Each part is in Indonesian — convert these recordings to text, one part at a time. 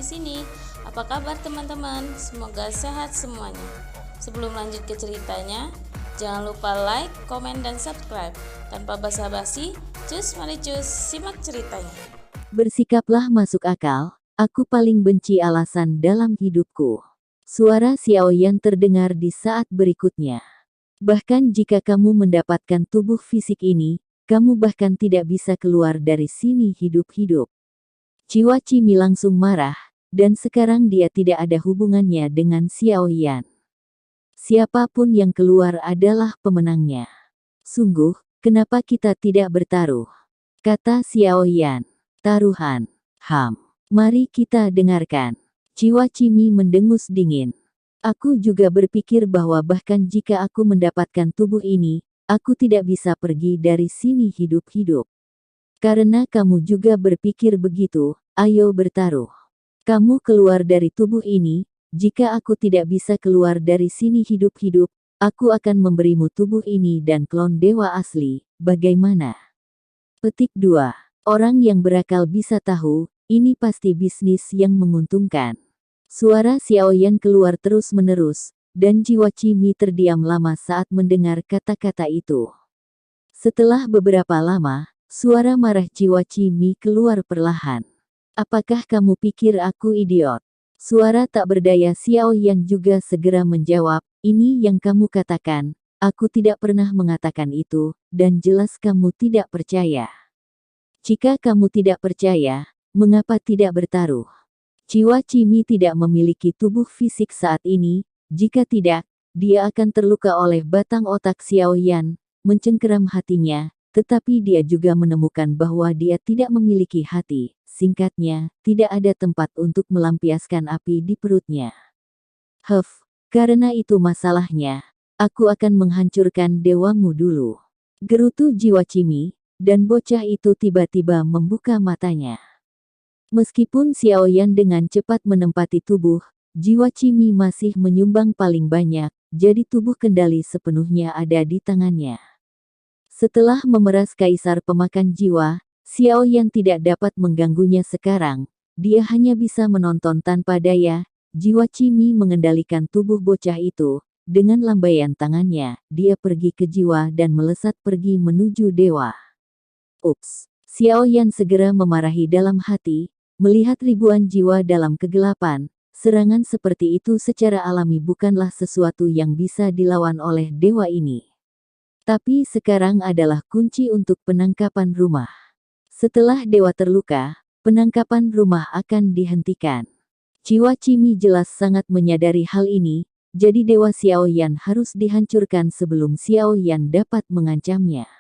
di sini. Apa kabar teman-teman? Semoga sehat semuanya. Sebelum lanjut ke ceritanya, jangan lupa like, komen, dan subscribe. Tanpa basa-basi, mari simak ceritanya. Bersikaplah masuk akal, aku paling benci alasan dalam hidupku. Suara Xiaoyan terdengar di saat berikutnya. Bahkan jika kamu mendapatkan tubuh fisik ini, kamu bahkan tidak bisa keluar dari sini hidup-hidup. Jiwa Cimi langsung marah, dan sekarang dia tidak ada hubungannya dengan Xiaoyan. Siapapun yang keluar adalah pemenangnya. Sungguh, kenapa kita tidak bertaruh? Kata Xiaoyan. Taruhan. Mari kita dengarkan. Jiwa Cimi mendengus dingin. Aku juga berpikir bahwa bahkan jika aku mendapatkan tubuh ini, aku tidak bisa pergi dari sini hidup-hidup. Karena kamu juga berpikir begitu, ayo bertaruh. Kamu keluar dari tubuh ini, jika aku tidak bisa keluar dari sini hidup-hidup, aku akan memberimu tubuh ini dan klon dewa asli, bagaimana? Petik 2. Orang yang berakal bisa tahu, ini pasti bisnis yang menguntungkan. Suara Xiaoyan keluar terus-menerus, dan jiwa Cimi terdiam lama saat mendengar kata-kata itu. Setelah beberapa lama, suara marah jiwa Cimi keluar perlahan. Apakah kamu pikir aku idiot? Suara tak berdaya Xiaoyan juga segera menjawab, ini yang kamu katakan, aku tidak pernah mengatakan itu, dan jelas kamu tidak percaya. Jika kamu tidak percaya, mengapa tidak bertaruh? Jiwa Cimi tidak memiliki tubuh fisik saat ini, jika tidak, dia akan terluka oleh batang otak Xiaoyan, mencengkeram hatinya, tetapi dia juga menemukan bahwa dia tidak memiliki hati, singkatnya, tidak ada tempat untuk melampiaskan api di perutnya. Karena itu masalahnya, aku akan menghancurkan dewamu dulu. Gerutu jiwa Cimi, dan bocah itu tiba-tiba membuka matanya. Meskipun Xiaoyan dengan cepat menempati tubuh, jiwa Cimi masih menyumbang paling banyak, jadi tubuh kendali sepenuhnya ada di tangannya. Setelah memeras kaisar pemakan jiwa, Xiaoyan tidak dapat mengganggunya sekarang, dia hanya bisa menonton tanpa daya, jiwa Cimi mengendalikan tubuh bocah itu, dengan lambaian tangannya, dia pergi ke jiwa dan melesat pergi menuju dewa. Ups! Xiaoyan segera memarahi dalam hati, melihat ribuan jiwa dalam kegelapan, serangan seperti itu secara alami bukanlah sesuatu yang bisa dilawan oleh dewa ini. Tapi sekarang adalah kunci untuk penangkapan rumah. Setelah dewa terluka, penangkapan rumah akan dihentikan. Jiwa Cimi jelas sangat menyadari hal ini, jadi dewa Xiaoyan harus dihancurkan sebelum Xiaoyan dapat mengancamnya.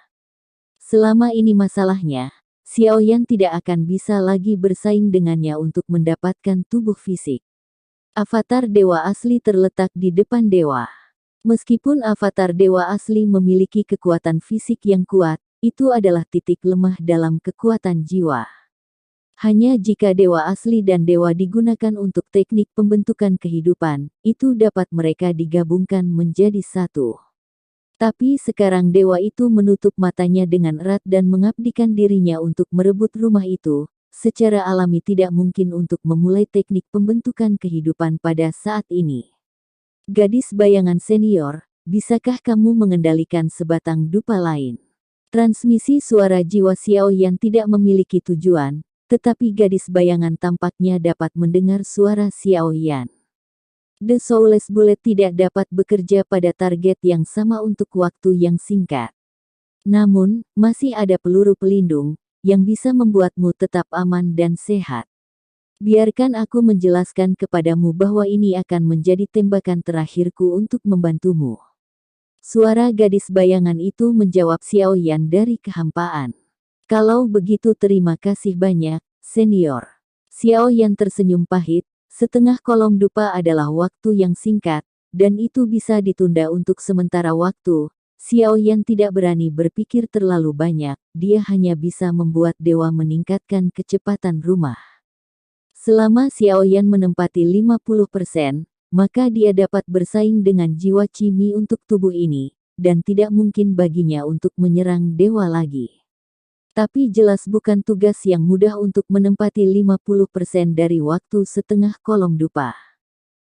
Selama ini masalahnya, Xiaoyan tidak akan bisa lagi bersaing dengannya untuk mendapatkan tubuh fisik. Avatar dewa asli terletak di depan dewa. Meskipun avatar dewa asli memiliki kekuatan fisik yang kuat, itu adalah titik lemah dalam kekuatan jiwa. Hanya jika dewa asli dan dewa digunakan untuk teknik pembentukan kehidupan, itu dapat mereka digabungkan menjadi satu. Tapi sekarang dewa itu menutup matanya dengan erat dan mengabdikan dirinya untuk merebut rumah itu, secara alami tidak mungkin untuk memulai teknik pembentukan kehidupan pada saat ini. Gadis bayangan senior, bisakah kamu mengendalikan sebatang dupa lain? Transmisi suara jiwa Xiaoyan tidak memiliki tujuan, tetapi gadis bayangan tampaknya dapat mendengar suara Xiaoyan. The Soulless Bullet tidak dapat bekerja pada target yang sama untuk waktu yang singkat. Namun, masih ada peluru pelindung, yang bisa membuatmu tetap aman dan sehat. Biarkan aku menjelaskan kepadamu bahwa ini akan menjadi tembakan terakhirku untuk membantumu. Suara gadis bayangan itu menjawab Xiaoyan dari kehampaan. Kalau begitu terima kasih banyak, senior. Xiaoyan tersenyum pahit, setengah kolom dupa adalah waktu yang singkat, dan itu bisa ditunda untuk sementara waktu. Xiaoyan tidak berani berpikir terlalu banyak, dia hanya bisa membuat dewa meningkatkan kecepatan rumah. Selama Xiaoyan menempati 50%, maka dia dapat bersaing dengan jiwa Cimi untuk tubuh ini, dan tidak mungkin baginya untuk menyerang dewa lagi. Tapi jelas bukan tugas yang mudah untuk menempati 50% dari waktu setengah kolom dupa.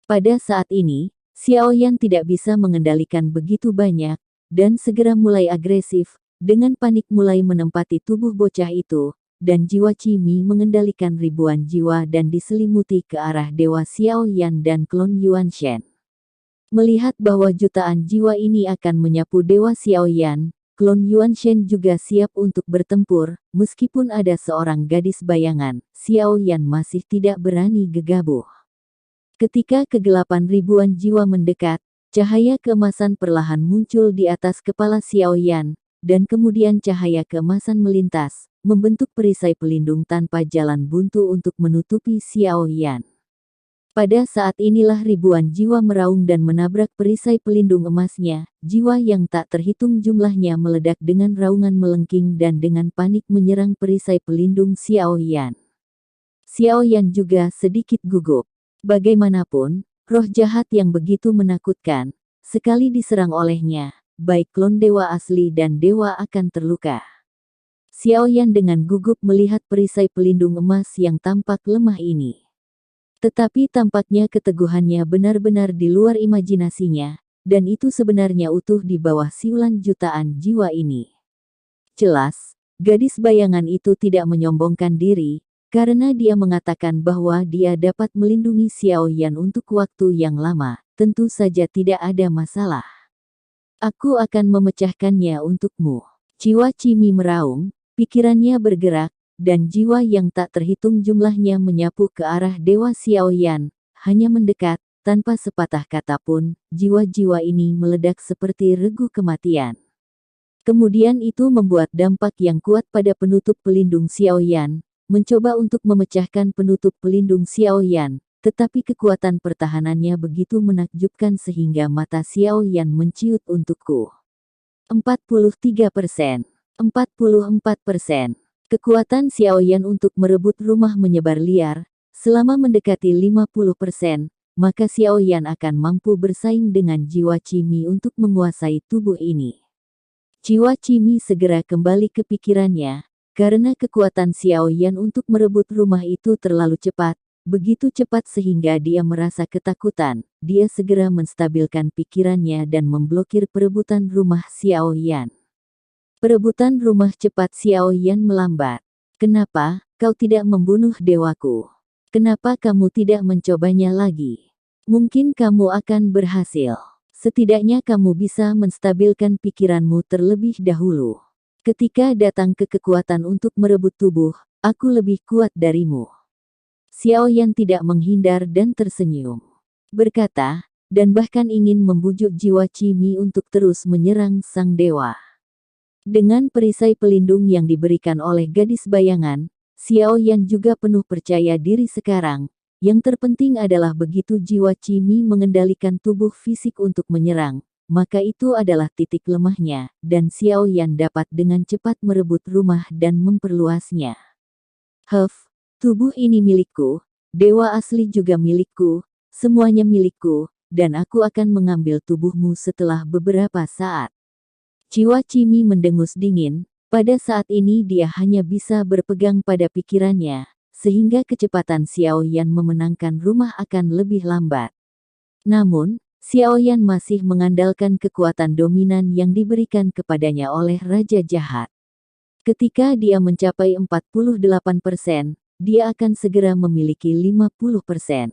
Pada saat ini, Xiaoyan tidak bisa mengendalikan begitu banyak, dan segera mulai agresif, dengan panik mulai menempati tubuh bocah itu, dan jiwa Qimi mengendalikan ribuan jiwa dan diselimuti ke arah Dewa Xiaoyan dan klon Yuanshen. Melihat bahwa jutaan jiwa ini akan menyapu Dewa Xiaoyan, klon Yuanshen juga siap untuk bertempur, meskipun ada seorang gadis bayangan, Xiaoyan masih tidak berani gegabah. Ketika kegelapan ribuan jiwa mendekat, cahaya keemasan perlahan muncul di atas kepala Xiaoyan, dan kemudian cahaya keemasan melintas, membentuk perisai pelindung tanpa jalan buntu untuk menutupi Xiaoyan. Pada saat inilah ribuan jiwa meraung dan menabrak perisai pelindung emasnya, jiwa yang tak terhitung jumlahnya meledak dengan raungan melengking dan dengan panik menyerang perisai pelindung Xiaoyan. Xiaoyan juga sedikit gugup. Bagaimanapun, roh jahat yang begitu menakutkan, sekali diserang olehnya, baik klon dewa asli dan dewa akan terluka. Xiaoyan dengan gugup melihat perisai pelindung emas yang tampak lemah ini. Tetapi tampaknya keteguhannya benar-benar di luar imajinasinya, dan itu sebenarnya utuh di bawah siulan jutaan jiwa ini. Jelas, gadis bayangan itu tidak menyombongkan diri, karena dia mengatakan bahwa dia dapat melindungi Xiaoyan untuk waktu yang lama, tentu saja tidak ada masalah. Aku akan memecahkannya untukmu. Jiwa Qimi meraung, pikirannya bergerak, dan jiwa yang tak terhitung jumlahnya menyapu ke arah Dewa Xiaoyan, hanya mendekat, tanpa sepatah kata pun, jiwa-jiwa ini meledak seperti regu kematian. Kemudian itu membuat dampak yang kuat pada penutup pelindung Xiaoyan, mencoba untuk memecahkan penutup pelindung Xiaoyan, tetapi kekuatan pertahanannya begitu menakjubkan sehingga mata Xiaoyan menciut untukku. 43%, 44%. Kekuatan Xiaoyan untuk merebut rumah menyebar liar, selama mendekati 50%, maka Xiaoyan akan mampu bersaing dengan jiwa Qimi untuk menguasai tubuh ini. Jiwa Qimi segera kembali ke pikirannya, karena kekuatan Xiaoyan untuk merebut rumah itu terlalu cepat, begitu cepat sehingga dia merasa ketakutan. Dia segera menstabilkan pikirannya dan memblokir perebutan rumah Xiaoyan. Perebutan rumah cepat Xiaoyan melambat. Kenapa kau tidak membunuh dewaku? Kenapa kamu tidak mencobanya lagi? Mungkin kamu akan berhasil. Setidaknya kamu bisa menstabilkan pikiranmu terlebih dahulu. Ketika datang ke kekuatan untuk merebut tubuh, aku lebih kuat darimu. Xiaoyan tidak menghindar dan tersenyum. Berkata, dan bahkan ingin membujuk jiwa Qimi untuk terus menyerang sang dewa. Dengan perisai pelindung yang diberikan oleh gadis bayangan, Xiaoyan juga penuh percaya diri sekarang. Yang terpenting adalah begitu jiwa Qimi mengendalikan tubuh fisik untuk menyerang, maka itu adalah titik lemahnya, dan Xiaoyan dapat dengan cepat merebut rumah dan memperluasnya. Tubuh ini milikku, dewa asli juga milikku, semuanya milikku, dan aku akan mengambil tubuhmu setelah beberapa saat. Jiwa Qimi mendengus dingin, pada saat ini dia hanya bisa berpegang pada pikirannya, sehingga kecepatan Xiaoyan memenangkan rumah akan lebih lambat. Namun, Xiaoyan masih mengandalkan kekuatan dominan yang diberikan kepadanya oleh Raja Jahat. Ketika dia mencapai 48%, dia akan segera memiliki 50%.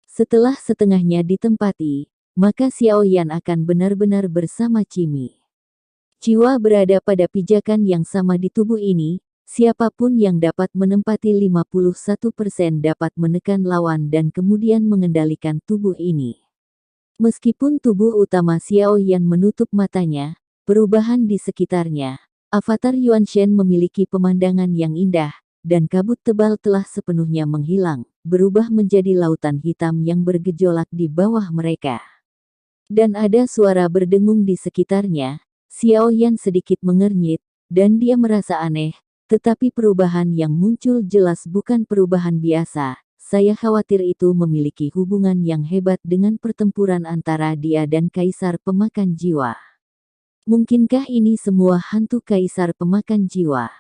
Setelah setengahnya ditempati, maka Xiaoyan akan benar-benar bersama Qimi. Jiwa berada pada pijakan yang sama di tubuh ini, siapapun yang dapat menempati 51% dapat menekan lawan dan kemudian mengendalikan tubuh ini. Meskipun tubuh utama Xiaoyan menutup matanya, perubahan di sekitarnya, avatar Yuanshen memiliki pemandangan yang indah, dan kabut tebal telah sepenuhnya menghilang, berubah menjadi lautan hitam yang bergejolak di bawah mereka. Dan ada suara berdengung di sekitarnya, Xiaoyan sedikit mengernyit, dan dia merasa aneh, tetapi perubahan yang muncul jelas bukan perubahan biasa. Saya khawatir itu memiliki hubungan yang hebat dengan pertempuran antara dia dan Kaisar Pemakan Jiwa. Mungkinkah ini semua hantu Kaisar Pemakan Jiwa?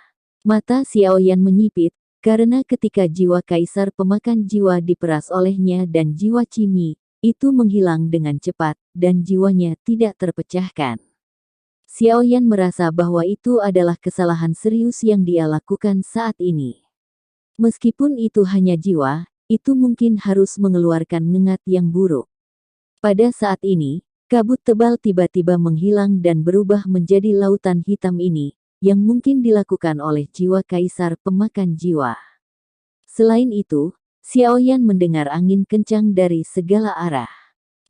Mata Xiaoyan menyipit, karena ketika jiwa kaisar pemakan jiwa diperas olehnya dan jiwa Qimi, itu menghilang dengan cepat, dan jiwanya tidak terpecahkan. Xiaoyan merasa bahwa itu adalah kesalahan serius yang dia lakukan saat ini. Meskipun itu hanya jiwa, itu mungkin harus mengeluarkan ngengat yang buruk. Pada saat ini, kabut tebal tiba-tiba menghilang dan berubah menjadi lautan hitam ini, yang mungkin dilakukan oleh jiwa kaisar pemakan jiwa. Selain itu, Xiaoyan mendengar angin kencang dari segala arah.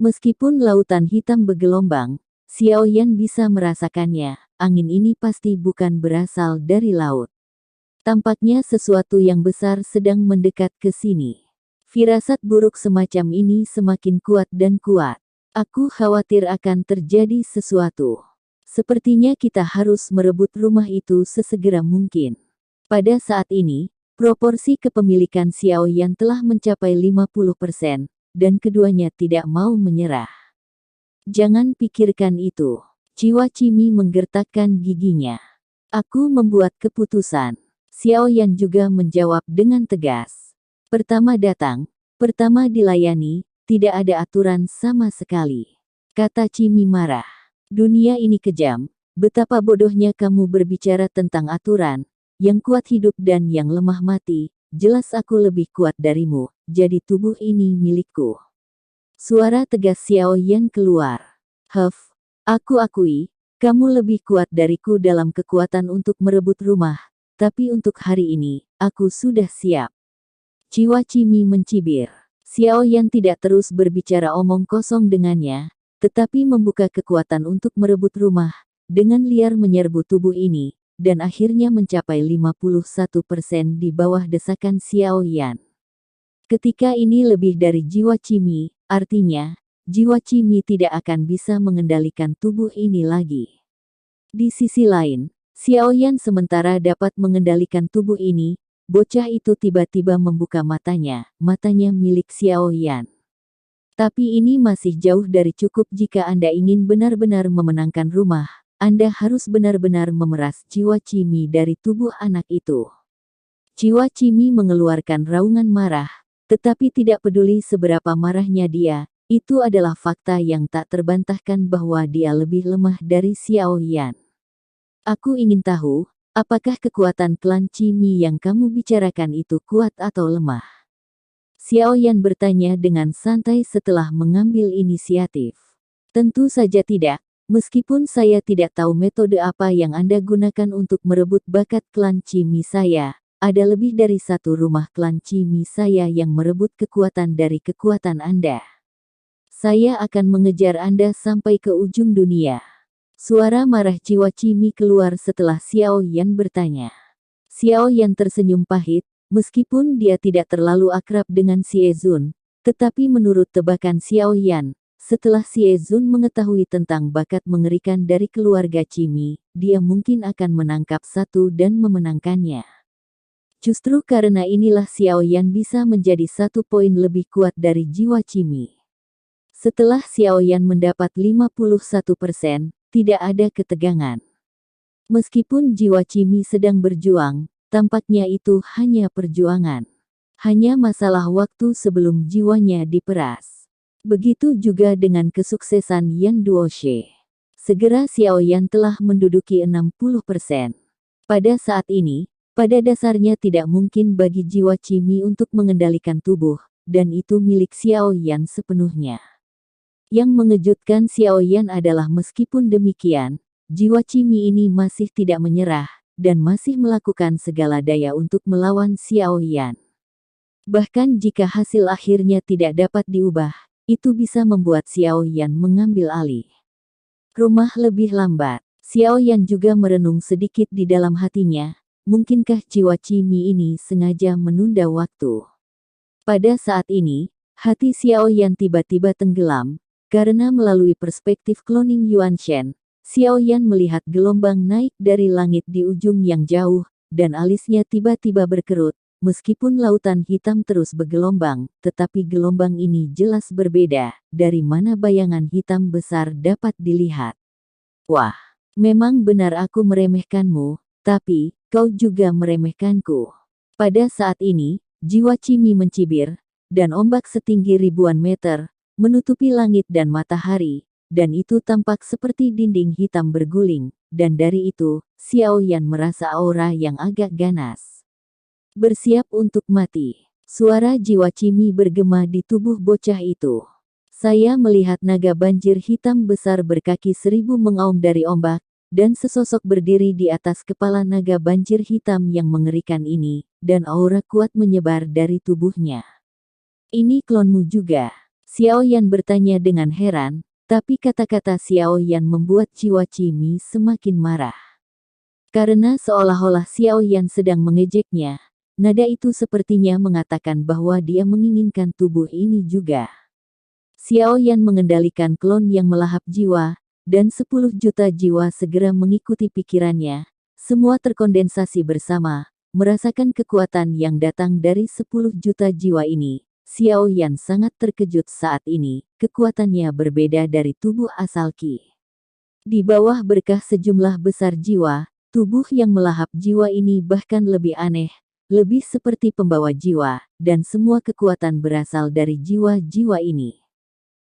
Meskipun lautan hitam bergelombang, Xiaoyan bisa merasakannya. Angin ini pasti bukan berasal dari laut. Tampaknya sesuatu yang besar sedang mendekat ke sini. Firasat buruk semacam ini semakin kuat dan kuat. Aku khawatir akan terjadi sesuatu. Sepertinya kita harus merebut rumah itu sesegera mungkin. Pada saat ini, proporsi kepemilikan Xiaoyan telah mencapai 50%, dan keduanya tidak mau menyerah. Jangan pikirkan itu. Jiwa Qimi menggertakkan giginya. Aku membuat keputusan. Xiaoyan juga menjawab dengan tegas. Pertama datang, pertama dilayani, tidak ada aturan sama sekali. Kata Qimi marah. Dunia ini kejam, betapa bodohnya kamu berbicara tentang aturan, yang kuat hidup dan yang lemah mati, jelas aku lebih kuat darimu, jadi tubuh ini milikku. Suara tegas Xiaoyan keluar. Huff, aku akui, kamu lebih kuat dariku dalam kekuatan untuk merebut rumah, tapi untuk hari ini, aku sudah siap. Jiwa Qimi mencibir. Xiaoyan tidak terus berbicara omong kosong dengannya, tetapi membuka kekuatan untuk merebut rumah, dengan liar menyerbu tubuh ini, dan akhirnya mencapai 51% di bawah desakan Xiaoyan. Ketika ini lebih dari jiwa Qimi, artinya, jiwa Qimi tidak akan bisa mengendalikan tubuh ini lagi. Di sisi lain, Xiaoyan sementara dapat mengendalikan tubuh ini, bocah itu tiba-tiba membuka matanya milik Xiaoyan. Tapi ini masih jauh dari cukup jika Anda ingin benar-benar memenangkan rumah, Anda harus benar-benar memeras jiwa Qimi dari tubuh anak itu. Jiwa Qimi mengeluarkan raungan marah, tetapi tidak peduli seberapa marahnya dia, itu adalah fakta yang tak terbantahkan bahwa dia lebih lemah dari Xiaoyan. Aku ingin tahu, apakah kekuatan klan Qimi yang kamu bicarakan itu kuat atau lemah? Xiaoyan bertanya dengan santai setelah mengambil inisiatif. Tentu saja tidak, meskipun saya tidak tahu metode apa yang Anda gunakan untuk merebut bakat klan Qimi saya, ada lebih dari satu rumah klan Qimi saya yang merebut kekuatan dari kekuatan Anda. Saya akan mengejar Anda sampai ke ujung dunia. Suara marah jiwa Qimi keluar setelah Xiaoyan bertanya. Xiaoyan tersenyum pahit, meskipun dia tidak terlalu akrab dengan Xie Zun, tetapi menurut tebakan Xiaoyan, setelah Xie Zun mengetahui tentang bakat mengerikan dari keluarga Qimi, dia mungkin akan menangkap satu dan memenangkannya. Justru karena inilah Xiaoyan bisa menjadi 1 poin lebih kuat dari jiwa Qimi. Setelah Xiaoyan mendapat 51%, tidak ada ketegangan. Meskipun jiwa Qimi sedang berjuang, tampaknya itu hanya perjuangan. Hanya masalah waktu sebelum jiwanya diperas. Begitu juga dengan kesuksesan Yan Duoxie. Segera Xiaoyan telah menduduki 60%. Pada saat ini, pada dasarnya tidak mungkin bagi jiwa Qimi untuk mengendalikan tubuh, dan itu milik Xiaoyan sepenuhnya. Yang mengejutkan Xiaoyan adalah meskipun demikian, jiwa Qimi ini masih tidak menyerah, dan masih melakukan segala daya untuk melawan Xiaoyan. Bahkan jika hasil akhirnya tidak dapat diubah, itu bisa membuat Xiaoyan mengambil alih. Rumah lebih lambat. Xiaoyan juga merenung sedikit di dalam hatinya, mungkinkah jiwa Qimi ini sengaja menunda waktu? Pada saat ini, hati Xiaoyan tiba-tiba tenggelam, karena melalui perspektif cloning Yuanshen, Xiaoyan melihat gelombang naik dari langit di ujung yang jauh, dan alisnya tiba-tiba berkerut. Meskipun lautan hitam terus bergelombang, tetapi gelombang ini jelas berbeda, dari mana bayangan hitam besar dapat dilihat. Wah, memang benar aku meremehkanmu, tapi, kau juga meremehkanku. Pada saat ini, jiwa Cimi mencibir, dan ombak setinggi ribuan meter, menutupi langit dan matahari, dan itu tampak seperti dinding hitam berguling, dan dari itu, Xiao Yan merasa aura yang agak ganas. Bersiap untuk mati. Suara jiwa Cimi bergema di tubuh bocah itu. Saya melihat naga banjir hitam besar berkaki 1000 mengaum dari ombak, dan sesosok berdiri di atas kepala naga banjir hitam yang mengerikan ini, dan aura kuat menyebar dari tubuhnya. Ini klonmu juga? Xiao Yan bertanya dengan heran, tapi kata-kata Xiao Yan membuat jiwa Cimi semakin marah. Karena seolah-olah Xiao Yan sedang mengejeknya, nada itu sepertinya mengatakan bahwa dia menginginkan tubuh ini juga. Xiao Yan mengendalikan klon yang melahap jiwa, dan 10 juta jiwa segera mengikuti pikirannya. Semua terkondensasi bersama, merasakan kekuatan yang datang dari 10 juta jiwa ini. Xiao Yan sangat terkejut saat ini, kekuatannya berbeda dari tubuh asal Qi. Di bawah berkah sejumlah besar jiwa, tubuh yang melahap jiwa ini bahkan lebih aneh, lebih seperti pembawa jiwa, dan semua kekuatan berasal dari jiwa-jiwa ini.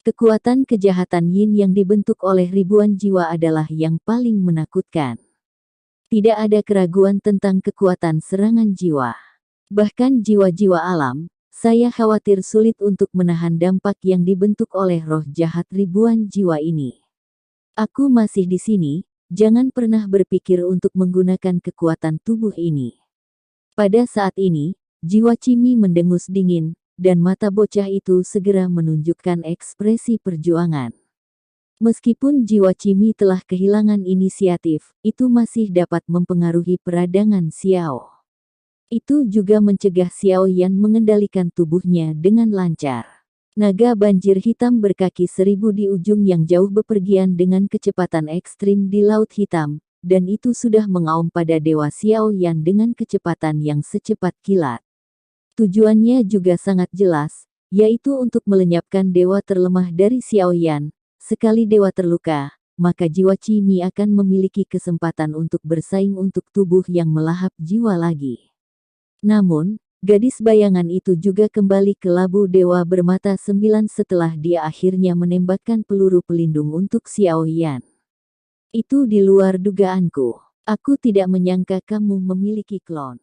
Kekuatan kejahatan Yin yang dibentuk oleh ribuan jiwa adalah yang paling menakutkan. Tidak ada keraguan tentang kekuatan serangan jiwa. Bahkan jiwa-jiwa alam, saya khawatir sulit untuk menahan dampak yang dibentuk oleh roh jahat ribuan jiwa ini. Aku masih di sini, jangan pernah berpikir untuk menggunakan kekuatan tubuh ini. Pada saat ini, jiwa Cimi mendengus dingin, dan mata bocah itu segera menunjukkan ekspresi perjuangan. Meskipun jiwa Cimi telah kehilangan inisiatif, itu masih dapat mempengaruhi peradangan Xiao. Itu juga mencegah Xiao Yan mengendalikan tubuhnya dengan lancar. Naga banjir hitam berkaki 1000 di ujung yang jauh bepergian dengan kecepatan ekstrim di Laut Hitam, dan itu sudah mengaum pada Dewa Xiao Yan dengan kecepatan yang secepat kilat. Tujuannya juga sangat jelas, yaitu untuk melenyapkan dewa terlemah dari Xiao Yan. Sekali dewa terluka, maka jiwa Cimi akan memiliki kesempatan untuk bersaing untuk tubuh yang melahap jiwa lagi. Namun, gadis bayangan itu juga kembali ke labu dewa bermata 9 setelah dia akhirnya menembakkan peluru pelindung untuk Xiao Yan. Itu di luar dugaanku. Aku tidak menyangka kamu memiliki klon.